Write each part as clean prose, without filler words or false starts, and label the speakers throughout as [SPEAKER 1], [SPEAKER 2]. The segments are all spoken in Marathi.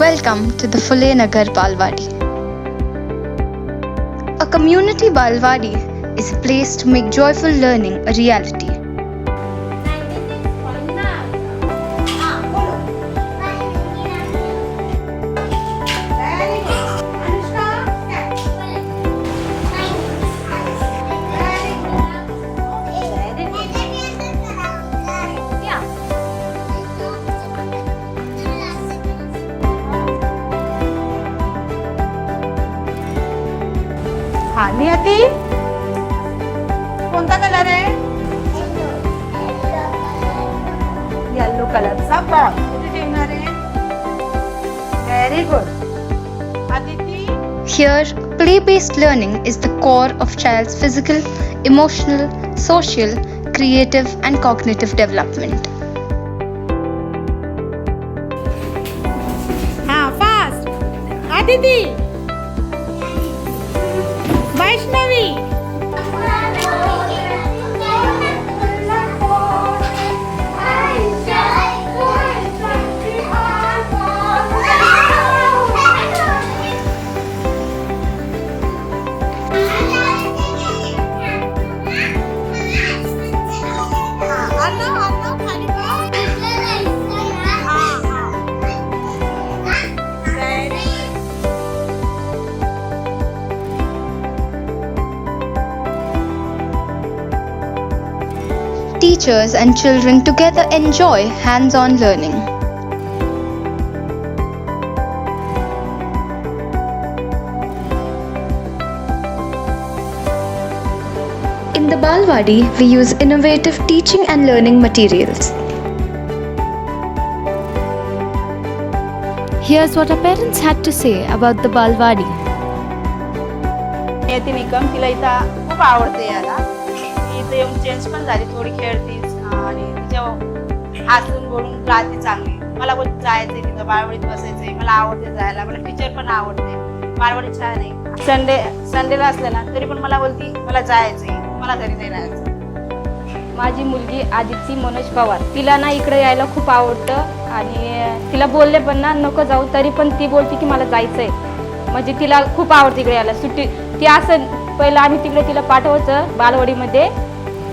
[SPEAKER 1] Welcome to the Nagar Balwadi. A community Balwadi is a place to make joyful learning a reality.
[SPEAKER 2] नियती कोणता कलर आहे? येलो कलरचा बॉल कुठे ठेवणार आहे? Very good. Aditi,
[SPEAKER 1] Here, play-based learning is the core of child's physical, emotional, social, creative and cognitive development.
[SPEAKER 2] हा fast. Aditi, Vaishnavi,
[SPEAKER 1] Teachers and children together enjoy hands-on learning. In the Balwadi, we use innovative teaching and learning materials. Here's what our parents had to say about the Balwadi.
[SPEAKER 2] नियती निकम, तिला इथं खूप आवडते. याला इथं येऊन चेंज पण झाली, थोडी खेळतीस आणि तिच्या हसून बोलून राहते चांगली. मला बोलते जायचंय तिथं, बालवाडीत बसायचंय, मला आवडते जायला, मला टीचर पण आवडते, बालवाडी छान आहे. संडेला असलं ना तरी पण मला बोलती मला जायचंय, मला घरी नाही राहायचं.
[SPEAKER 3] माझी मुलगी आदिती मनोज पवार, तिला ना इकडे यायला खूप आवडतं आणि तिला बोलले पण ना नको जाऊ, तरी पण ती बोलते की मला जायचंय. म्हणजे तिला खूप आवडते इकडे यायला. सुट्टी ती असं पहिलं आम्ही तिकडे तिला पाठवायचं बालवाडीमध्ये,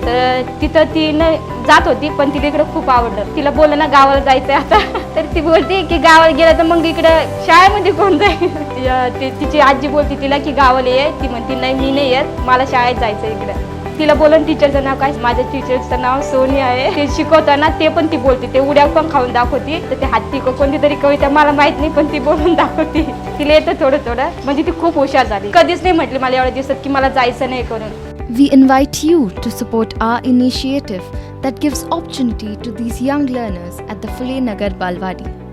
[SPEAKER 3] तर तिथं ती न जात होती, पण तिला इकडे खूप आवडलं. तिला बोललं ना गावाला जायचंय आता, तर ती बोलते की गावाला गेलं तर मग इकडं शाळेमध्ये कोण जाईल. तिची आजी बोलते तिला की गावाला ये, ती म्हणते नाही मी नाही येत, मला शाळेत जायचं इकडं. तिला बोलून टीचरचं नाव काय, माझ्या टीचरचं नाव सोनी आहे. ते शिकवताना ते पण ती बोलते, ते उड्या पण खाऊन दाखवती. तर ते हत्ती कोणती तरी कविता मला माहित नाही, पण ती बोलून दाखवती. तिला येतं थोडं थोडं, म्हणजे ती खूप हुशार झाली. कधीच नाही म्हटली मला एवढ्या दिवसात की मला जायचं नाही करून.
[SPEAKER 1] We invite you to support our initiative that gives opportunity to these young learners at the Nagar Balwadi.